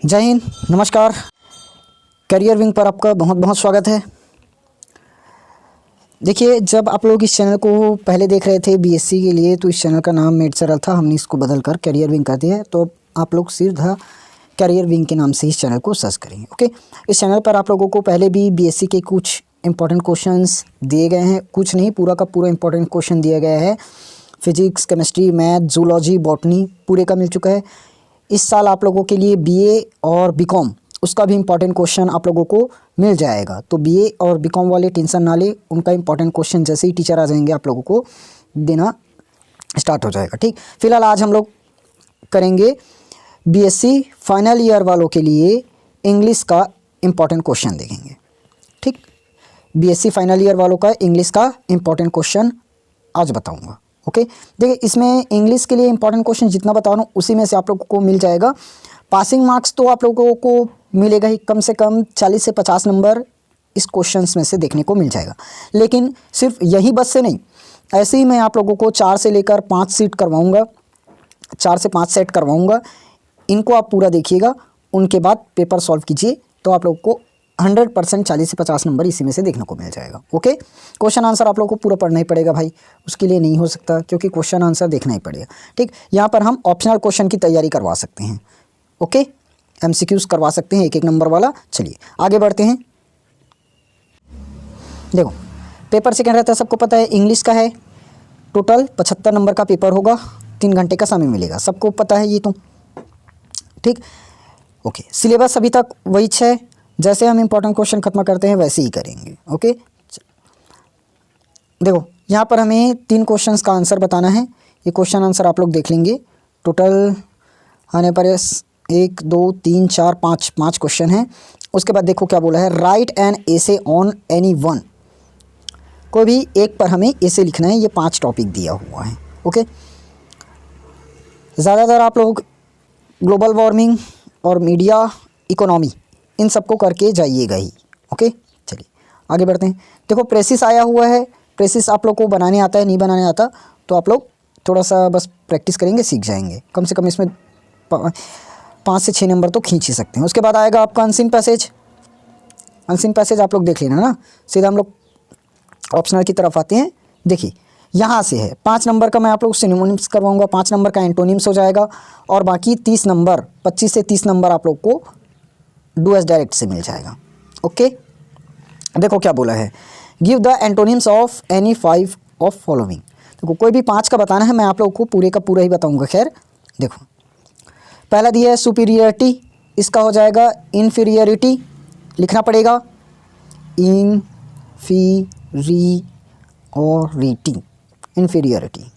जय हिंद, नमस्कार। Career wing पर आपका बहुत बहुत स्वागत है। देखिए, जब आप लोग इस चैनल को पहले देख रहे थे बीएससी के लिए, तो इस चैनल का नाम मेड सरल था। हमने इसको बदल कर करियर विंग कर दिया है। तो आप लोग सीधा करियर विंग के नाम से इस चैनल को सर्च करेंगे। ओके, इस चैनल पर आप लोगों को पहले भी बीएससी के कुछ इंपॉर्टेंट क्वेश्चंस दिए गए हैं। कुछ नहीं, पूरा का पूरा इंपॉर्टेंट क्वेश्चन दिया गया है। Physics, chemistry, math, zoology, botany पूरे का मिल चुका है। इस साल आप लोगों के लिए बीए और बीकॉम उसका भी इंपॉर्टेंट क्वेश्चन आप लोगों को मिल जाएगा। तो बीए और बीकॉम वाले टेंशन ना ले, उनका इंपॉर्टेंट क्वेश्चन जैसे ही टीचर आ जाएंगे आप लोगों को देना स्टार्ट हो जाएगा। ठीक, फिलहाल आज हम लोग करेंगे बीएससी फाइनल ईयर वालों के लिए इंग्लिश का इंपॉर्टेंट क्वेश्चन देखेंगे। ठीक, बीएससी फाइनल ईयर वालों का इंग्लिश का इंपॉर्टेंट क्वेश्चन आज बताऊंगा। ओके, देखिए, इसमें इंग्लिश के लिए इंपॉर्टेंट क्वेश्चन जितना बता रहा हूँ उसी में से आप लोगों को मिल जाएगा। पासिंग मार्क्स तो आप लोगों को मिलेगा ही, कम से कम 40 से 50 नंबर इस क्वेश्चंस में से देखने को मिल जाएगा। लेकिन सिर्फ यही बस से नहीं, ऐसे ही मैं आप लोगों को 4 से लेकर 5 सीट करवाऊँगा, 4 से 5 सेट करवाऊँगा। इनको आप पूरा देखिएगा, उनके बाद पेपर सॉल्व कीजिए, तो आप लोग को 100% 40 से 50 नंबर इसी में से देखने को मिल जाएगा। ओके, क्वेश्चन आंसर आप लोग को पूरा पढ़ना ही पड़ेगा भाई, उसके लिए नहीं हो सकता, क्योंकि क्वेश्चन आंसर देखना ही पड़ेगा। ठीक, यहाँ पर हम ऑप्शनल क्वेश्चन की तैयारी करवा सकते हैं। ओके, एमसीक्यूज करवा सकते हैं 1-1 नंबर वाला। चलिए आगे बढ़ते हैं। देखो, पेपर सेकेंड रहता है, सबको पता है, इंग्लिश का है। टोटल 75 नंबर का पेपर होगा, 3 घंटे का समय मिलेगा, सबको पता है ये तो। ठीक, ओके, सिलेबस अभी तक वही 6, जैसे हम इंपॉर्टेंट क्वेश्चन खत्म करते हैं वैसे ही करेंगे। ओके, देखो, यहाँ पर हमें 3 क्वेश्चंस का आंसर बताना है। ये क्वेश्चन आंसर आप लोग देख लेंगे। टोटल आने पर 1 2 3 4 5 क्वेश्चन हैं। उसके बाद देखो क्या बोला है, right an essay on any one. कोई भी एक पर हमें एसे लिखना है। ये 5 टॉपिक दिया हुआ है। ओके, ज़्यादातर आप लोग ग्लोबल वार्मिंग और मीडिया, इकोनॉमी, इन सबको करके जाइएगा ही। ओके, चलिए आगे बढ़ते हैं। देखो, प्रेसिस आया हुआ है। प्रेसिस आप लोग को बनाने आता है, नहीं बनाने आता तो आप लोग थोड़ा सा बस प्रैक्टिस करेंगे, सीख जाएंगे। कम से कम इसमें 5 से 6 नंबर तो खींच ही सकते हैं। उसके बाद आएगा आपका अनसीन पैसेज। अनसीन पैसेज आप लोग देख लेना ना। सीधा हम लोग ऑप्शनल की तरफ आते हैं। देखिए, यहाँ से है 5 नंबर का मैं आप लोग सिनोनिम्स करवाऊंगा, 5 नंबर का एंटोनिम्स हो जाएगा, और बाकी 30 नंबर, 25 से 30 नंबर आप लोग को डू एस डायरेक्ट से मिल जाएगा। ओके, देखो क्या बोला है, give the antonyms of any 5 of following. देखो, कोई भी 5 का बताना है, मैं आप लोगों को पूरे का पूरा ही बताऊंगा। खैर देखो, पहला दिया है सुपीरियरिटी, इसका हो जाएगा इन्फीरियरिटी, लिखना पड़ेगा इन्फीरियरिटी, इन्फीरियरिटी।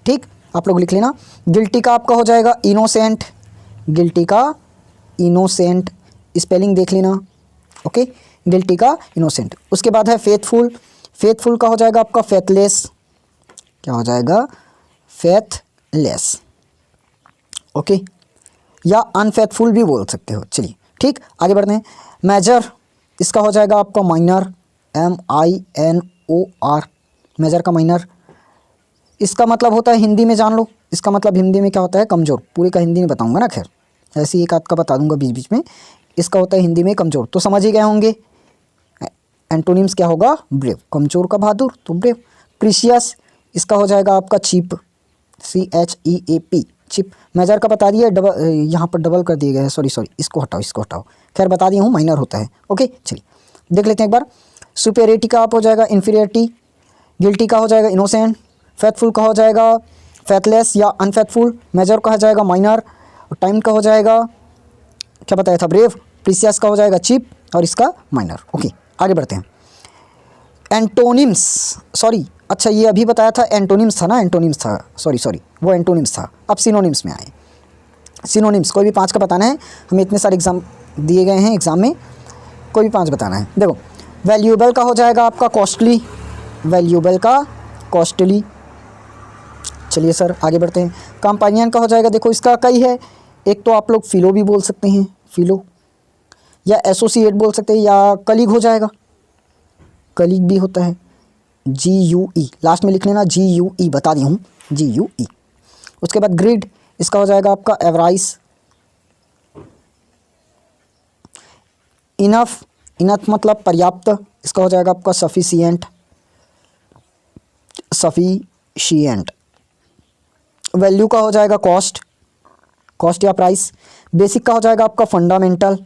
ठीक, आप लोग लिख लेना। गिल्टी का आपका हो जाएगा इनोसेंट, गिल्टी का इनोसेंट, स्पेलिंग देख लेना। ओके, गिल्टी का इनोसेंट। उसके बाद है फेथफुल, फेथफुल का हो जाएगा आपका फेथलेस, क्या हो जाएगा, फेथलेस। ओके, या अनफेथफुल भी बोल सकते हो। चलिए ठीक, आगे बढ़ते हैं। मेजर, इसका हो जाएगा आपका माइनर, MINOR, मेजर का माइनर। इसका मतलब होता है, हिंदी में जान लो, इसका मतलब हिंदी में क्या होता है, कमज़ोर। पूरे का हिंदी में बताऊंगा ना, खैर ऐसे ही एक आध का बता दूंगा बीच बीच में। इसका होता है हिंदी में कमज़ोर, तो समझ ही गए होंगे। एंटोनिम्स क्या होगा, ब्रेव, कमज़ोर का बहादुर, तो ब्रेव। प्रीशियस, इसका हो जाएगा आपका चीप, CHEAP, चिप। मेजर का बता दिया, डबल, यहाँ पर डबल कर दिए गए हैं, सॉरी, इसको हटाओ, इसको हटाओ। खैर बता दिया हूँ, माइनर होता है। ओके, चलिए देख लेते हैं एक बार। सुपेरिटी का आप हो जाएगा इन्फीरियरिटी, गिल्टी का हो जाएगा इनोसेंट, फेथफुल का हो जाएगा फेथलेस या अनफेथफुल, मेजर का हो जाएगा माइनर, और टाइम का हो जाएगा, क्या बताया था, ब्रेव। प्रीसियस का हो जाएगा चीप, और इसका माइनर। ओके, आगे बढ़ते हैं। एंटोनिम्स, सॉरी, अच्छा ये अभी बताया था, एंटोनिम्स था ना, एंटोनिम्स था, सॉरी वो एंटोनिम्स था। अब सिनोनिम्स में आए। सिनोनिम्स कोई भी 5 का बताना है, हमें इतने सारे एग्जाम दिए गए हैं, एग्ज़ाम में कोई भी 5 बताना है। देखो, वैल्यूएबल का हो जाएगा आपका कॉस्टली, वैल्यूएबल का कॉस्टली। चलिए सर आगे बढ़ते हैं। कंपेनियन का हो जाएगा, देखो इसका कई है, एक तो आप लोग फिलो भी बोल सकते हैं, फिलो, या एसोसिएट बोल सकते हैं, या कलीग हो जाएगा, कलीग भी होता है। GUE लास्ट में लिख लेना, GUE बता दी हूँ, GUE। उसके बाद ग्रिड, इसका हो जाएगा आपका एवराइस, इनफ, इनफ मतलब पर्याप्त, इसका हो जाएगा आपका सफिशिएंट, सफिशिएंट। वैल्यू का हो जाएगा कॉस्ट, कॉस्ट या प्राइस। बेसिक का हो जाएगा आपका फंडामेंटल,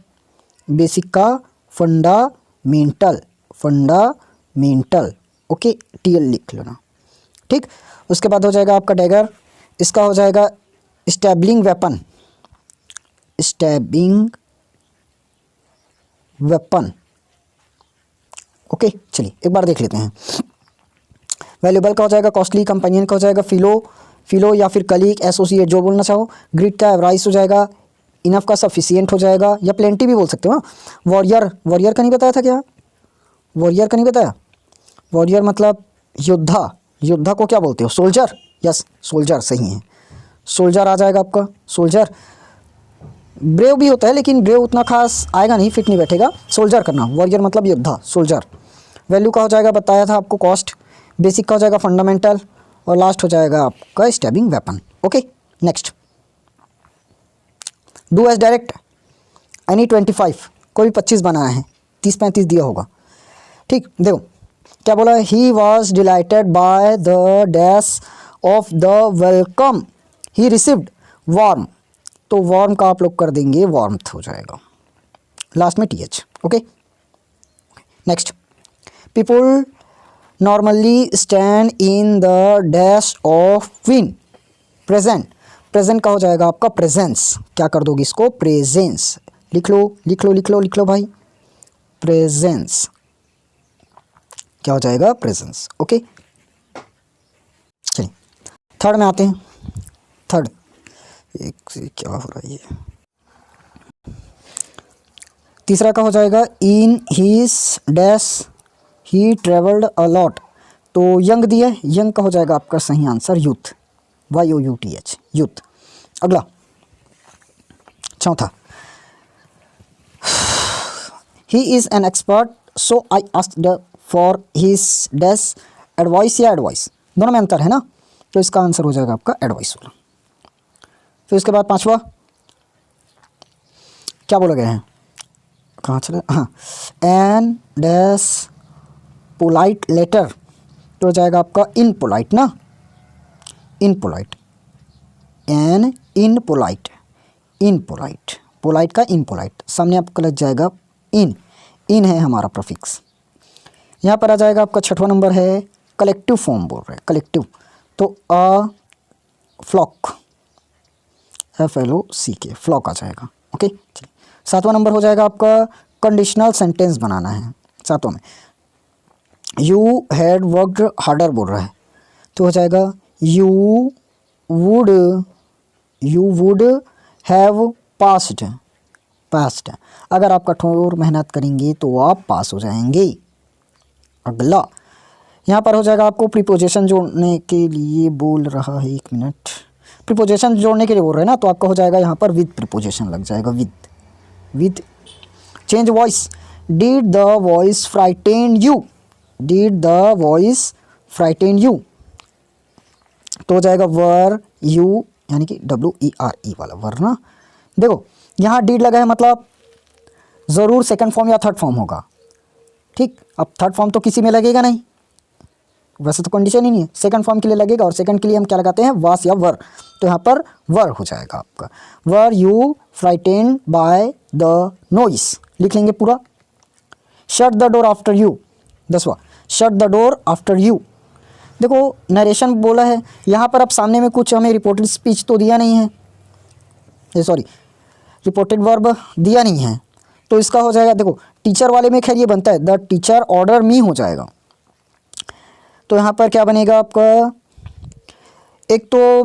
बेसिक का फंडामेंटल, फंडामेंटल, ओके, टीएल लिख लेना, ठीक। उसके बाद हो जाएगा आपका डैगर, इसका हो जाएगा स्टैबलिंग वेपन, स्टैबिंग वेपन, ओके। चलिए एक बार देख लेते हैं। वैल्यूबल का हो जाएगा कॉस्टली, कंपेनियन का हो जाएगा फिलो, फिलो या फिर कलीग, एसोसिएट, जो बोलना चाहो। ग्रिड का एवराइज हो जाएगा, इनफ का सफिशिएंट हो जाएगा, या प्लेंटी भी बोल सकते हो। हाँ, वॉरियर, वॉरियर का नहीं बताया था क्या? वॉरियर का नहीं बताया? वॉरियर मतलब योद्धा, योद्धा को क्या बोलते हो? सोल्जर, यस सोल्जर सही है, सोल्जर आ जाएगा आपका, सोल्जर। ब्रेव भी होता है लेकिन ब्रेव उतना खास आएगा नहीं, फिट नहीं बैठेगा, सोल्जर करना। वॉरियर मतलब योद्धा, सोल्जर। वैल्यू का हो जाएगा बताया था आपको कॉस्ट, बेसिक का हो जाएगा फंडामेंटल, और लास्ट हो जाएगा आपका stabbing weapon, okay. Next, do as direct any 25, कोई 25 बनाया है, 30-35 दिया होगा, ठीक। देखो क्या बोला है, he was dilated by the dash of the welcome he received warm, तो वार्म का आप लोग कर देंगे वार्मथ हो जाएगा, लास्ट में th, okay. Next, people normally stand in the dash of win, present, present का हो जाएगा आपका प्रेजेंस, क्या कर दोगे इसको? प्रेजेंस, लिख लो लिख लो लिख लो लिख लो भाई, प्रेजेंस, क्या हो जाएगा? Presence, okay. चलिए थर्ड में आते हैं। थर्ड, एक से क्या हो रहा है ये, तीसरा का हो जाएगा in his dash he travelled a lot, तो यंग दिया है, यंग का हो जाएगा आपका सही आंसर यूथ, YOUTH, यूथ। अगला चौथा, he is an expert so I asked for his dash advice, या एडवाइस, दोनों में अंतर है ना, तो इसका आंसर हो जाएगा आपका एडवाइस वाला। फिर उसके बाद पांचवा क्या बोला गया है, कहाँ चला, हाँ, एन डैश पोलाइट लेटर, तो हो जाएगा आपका इन पोलाइट ना, इन पोलाइट, एन इन पोलाइट, इन पोलाइट, पोलाइट का इन पोलाइट, सामने आपको लग जाएगा इन, इन है हमारा प्रीफिक्स। यहाँ पर आ जाएगा आपका छठवां नंबर है कलेक्टिव फॉर्म बोल रहे हैं, कलेक्टिव, तो अ फ्लॉक, FLOCK, फ्लॉक आ जाएगा, ओके। चलिए सातवां नंबर हो जाएगा आपका कंडीशनल सेंटेंस बनाना है, सातवां में यू हैड वर्कड हार्डर बोल रहा है, तो हो जाएगा you would have passed, past, अगर आप कठोर मेहनत करेंगे तो आप पास हो जाएंगे। अगला यहाँ पर हो जाएगा आपको प्रीपोजिशन जोड़ने के लिए बोल रहा है, एक मिनट, प्रीपोजिशन जोड़ने के लिए बोल रहे हैं ना, तो आपका हो जाएगा यहाँ पर विद प्रीपोजिशन लग जाएगा, with. Change voice, did the voice frighten you, did the voice frighten you, तो हो जाएगा वर यू, यानी कि WERE वाला वर ना। देखो यहाँ डिड लगा है मतलब ज़रूर सेकंड फॉर्म या थर्ड फॉर्म होगा, ठीक। अब थर्ड फॉर्म तो किसी में लगेगा नहीं, वैसे तो कंडीशन ही नहीं है, सेकंड फॉर्म के लिए लगेगा, और सेकंड के लिए हम क्या लगाते हैं? वास या वर, तो यहाँ पर वर हो जाएगा आपका, were you frightened by the noise, लिख लेंगे पूरा। Shut the door after you, 10वां, shut the door after you. देखो नरेशन बोला है, यहाँ पर अब सामने में कुछ हमें रिपोर्टेड स्पीच तो दिया नहीं है, सॉरी रिपोर्टेड वर्ब दिया नहीं है, तो इसका हो जाएगा, देखो टीचर वाले में खैर ये बनता है द टीचर ऑर्डर मी हो जाएगा, तो यहाँ पर क्या बनेगा आपका, एक तो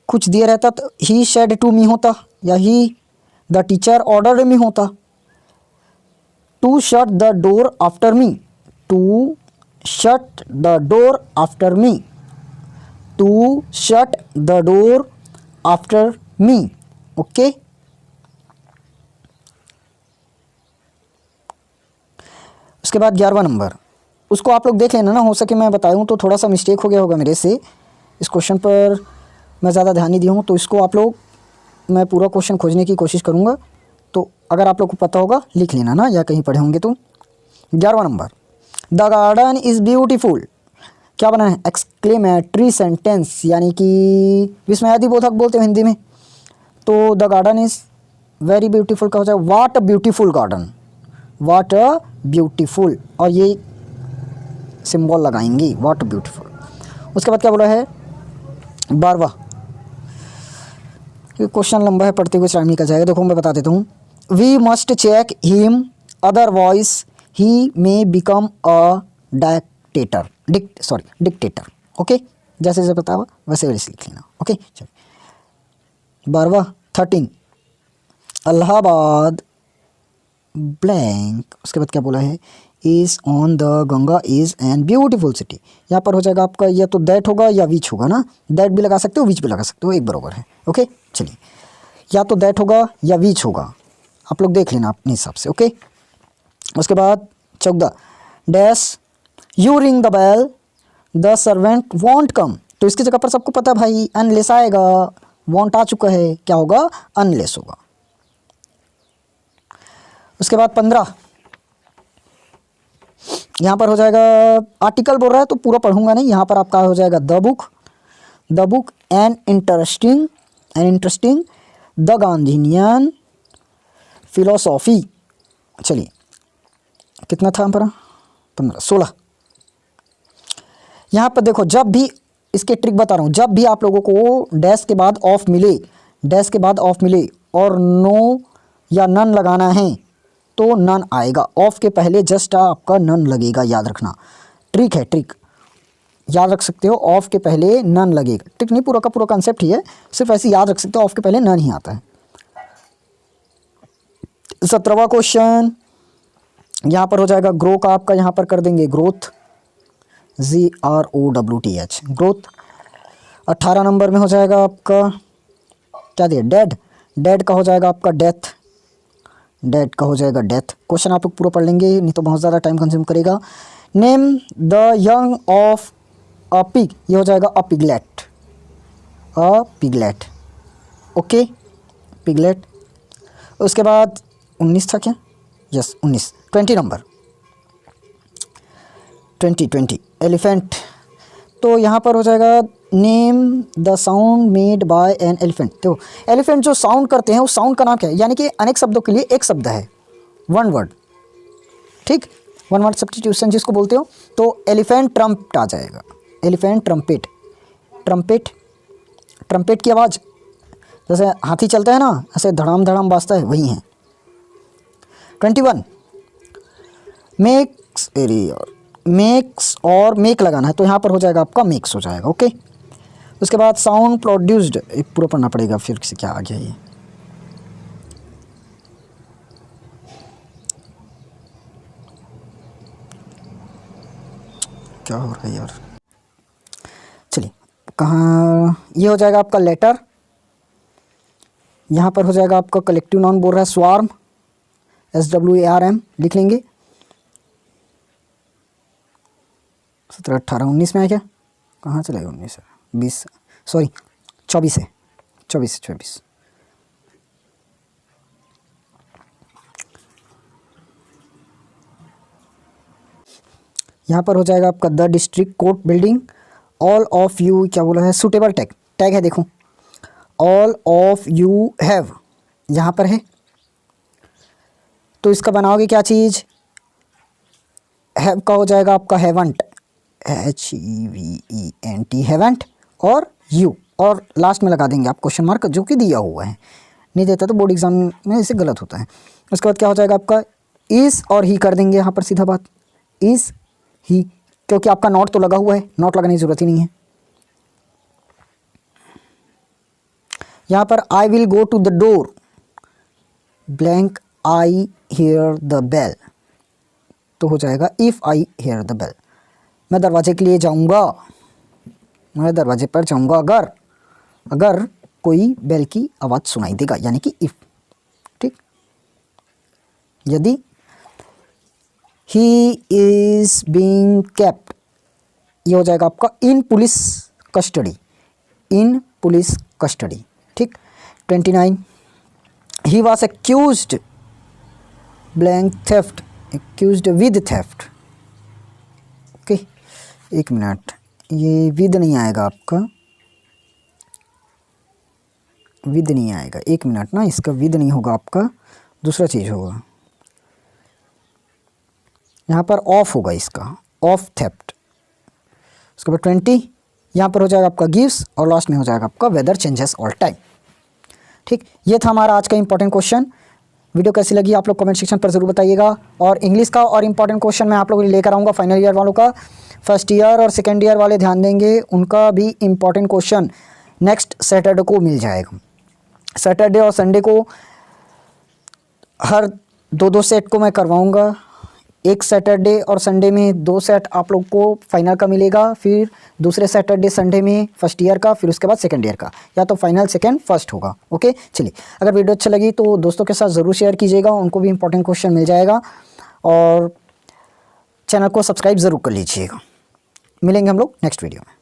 कुछ दिया रहता तो ही सेड टू मी होता, या he the teacher ordered me होता। To shut the door after me, to shut the door after me, to shut the door after me, okay. उसके बाद 11वां नंबर, उसको आप लोग देख लेना ना, हो सके मैं बताऊँ तो थोड़ा सा मिस्टेक हो गया होगा मेरे से, इस क्वेश्चन पर मैं ज़्यादा ध्यान नहीं दिया हूँ, तो इसको आप लोग, मैं पूरा क्वेश्चन खोजने की कोशिश करूँगा, तो अगर आप लोग को पता होगा लिख लेना ना, या कहीं पढ़े होंगे तो। 11वां number, the garden is beautiful, क्या बना है? एक्सक्लेमेटरी सेंटेंस, यानी कि विस्मयादिबोधक बोलते हैं हिंदी में। तो the garden is very beautiful का हो जाएगा what a beautiful garden, what a beautiful, और ये सिंबल लगाएंगे वाट ब्यूटीफुल। उसके बाद क्या बोला है? 12वां, ये क्वेश्चन लंबा है, पढ़ते हुए टाइम निकल जाएगा। देखो मैं बता देता हूँ। We must check him otherwise he may become a dictator, dictator. Okay, जैसे जैसे बतावा वैसे वैसे लिख लेना। ओके चलिए। 12वां 13, इलाहाबाद ब्लैंक, उसके बाद क्या बोला है? Is on the Ganga is an beautiful city. यहाँ पर हो जाएगा आपका या तो दैट होगा या विच होगा ना, दैट भी लगा सकते हो, विच भी लगा सकते हो, एक बराबर है। ओके चलिए, या तो दैट होगा या विच होगा, आप लोग देख लेना अपने हिसाब से। ओके, उसके बाद 14, dash you ring the bell the servant won't come. तो इसकी जगह पर सबको पता भाई अनलेस आएगा, वॉन्ट आ चुका है, क्या होगा? अनलेस होगा। उसके बाद 15, यहाँ पर हो जाएगा आर्टिकल बोल रहा है तो पूरा पढ़ूंगा नहीं, यहाँ पर आपका हो जाएगा the book an interesting the Gandhian philosophy. चलिए, कितना था हमारा? 15, 16। यहाँ पर देखो, जब भी इसके ट्रिक बता रहा हूँ, जब भी आप लोगों को डैश के बाद ऑफ मिले, डैश के बाद ऑफ मिले और नो या नन लगाना है तो नन आएगा, ऑफ के पहले जस्ट आपका नन लगेगा, याद रखना। ट्रिक है, ट्रिक याद रख सकते हो, ऑफ के पहले नन लगेगा। ट्रिक नहीं, पूरा का पूरा कॉन्सेप्ट ही है, सिर्फ ऐसे याद रख सकते हो, ऑफ के पहले नन ही आता है। 17वां क्वेश्चन, यहाँ पर हो जाएगा ग्रो का, आपका यहाँ पर कर देंगे ग्रोथ, GROWTH, ग्रोथ। 18 नंबर में हो जाएगा आपका क्या दिया? डेड, डेड का हो जाएगा आपका डेथ, डेड का हो जाएगा डेथ। क्वेश्चन आप लोग पूरा पढ़ लेंगे, नहीं तो बहुत ज़्यादा टाइम कंज्यूम करेगा। Name the young of a pig, ये हो जाएगा अ पिगलेट, अ पिगलेट। Okay, piglet. उसके बाद 19 था क्या? Yes 19, 20 number, 20 elephant. तो यहाँ पर हो जाएगा name the sound made by an elephant. तो एलिफेंट जो साउंड करते हैं उस साउंड का नाम क्या है? यानी कि अनेक शब्दों के लिए एक शब्द है, वन वर्ड, ठीक, वन वर्ड सब्स्टिट्यूशन जिसको बोलते हो। तो एलिफेंट ट्रम्पेट आ जाएगा, एलिफेंट ट्रम्पेट, ट्रम्पेट, ट्रम्पेट की आवाज़ जैसे हाथी चलता है ना, ऐसे धड़ाम धड़ाम बाजता है, वही है। 21, मेक्स एरिया, मेक्स और मेक लगाना है तो यहाँ पर हो जाएगा आपका मेक्स हो जाएगा। ओके, उसके बाद साउंड प्रोड्यूस्ड, एक पूरा पढ़ना पड़ेगा, फिर से क्या आ गया ये? क्या हो रहा है यार? चलिए, कहाँ ये हो जाएगा आपका लेटर, यहाँ पर हो जाएगा आपका कलेक्टिव नाउन बोल रहा है स्वार्म, SWARM लिख लेंगे। 17, 18, 19 में है क्या? कहाँ चलेगा 19 है? 20, सॉरी 24 है, 24। यहाँ पर हो जाएगा आपका the district court building, all of you, क्या बोला है? सूटेबल टैग, टैग है देखो, ऑल ऑफ यू हैव यहाँ पर है, तो इसका बनाओगे क्या चीज़? हैव का हो जाएगा आपका हैवंट, HEVENT, हैवंट, और यू, और लास्ट में लगा देंगे आप क्वेश्चन मार्क जो कि दिया हुआ है, नहीं देता तो बोर्ड एग्जाम में इसे गलत होता है। उसके बाद क्या हो जाएगा आपका? इज़ और ही कर देंगे यहाँ पर, सीधा बात, इज़ ही, क्योंकि आपका नॉट तो लगा हुआ है, नॉट लगाने की ज़रूरत ही नहीं है। यहाँ पर I will go to the door blank I hear the bell, तो हो जाएगा if I hear the bell, मैं दरवाजे के लिए जाऊँगा, मैं दरवाजे पर जाऊँगा अगर कोई बेल की आवाज़ सुनाई देगा, यानी कि इफ़, ठीक। यदि ही इज़ बीइंग केप्ट, ये हो जाएगा आपका इन पुलिस कस्टडी, इन पुलिस कस्टडी, ठीक। 29, he was accused blank theft, accused with theft. Okay, एक मिनट, ये विद नहीं आएगा आपका, विद नहीं आएगा, एक मिनट ना, इसका विद नहीं होगा आपका, दूसरा चीज़ होगा, यहाँ पर ऑफ होगा इसका, ऑफ थेफ्ट। उसके बाद 20 यहाँ पर हो जाएगा आपका गिव्स, और लास्ट में हो जाएगा आपका वेदर चेंजेस ऑल टाइम। ठीक, ये था हमारा आज का इंपॉर्टेंट क्वेश्चन। वीडियो कैसी लगी आप लोग कमेंट सेक्शन पर ज़रूर बताइएगा। और इंग्लिश का और इंपॉर्टेंट क्वेश्चन मैं आप लोगों को लेकर आऊँगा फाइनल ईयर वालों का। फर्स्ट ईयर और सेकेंड ईयर वाले ध्यान देंगे, उनका भी इंपॉर्टेंट क्वेश्चन नेक्स्ट सैटरडे को मिल जाएगा। सैटरडे और संडे को हर 2-2 सेट को मैं करवाऊँगा। एक सैटरडे और संडे में 2 सेट आप लोग को फाइनल का मिलेगा, फिर दूसरे सैटरडे संडे में फर्स्ट ईयर का, फिर उसके बाद सेकंड ईयर का, या तो फाइनल सेकंड फर्स्ट होगा। ओके, चलिए, अगर वीडियो अच्छा लगी तो दोस्तों के साथ ज़रूर शेयर कीजिएगा, उनको भी इंपॉर्टेंट क्वेश्चन मिल जाएगा, और चैनल को सब्सक्राइब ज़रूर कर लीजिएगा। मिलेंगे हम लोग नेक्स्ट वीडियो में।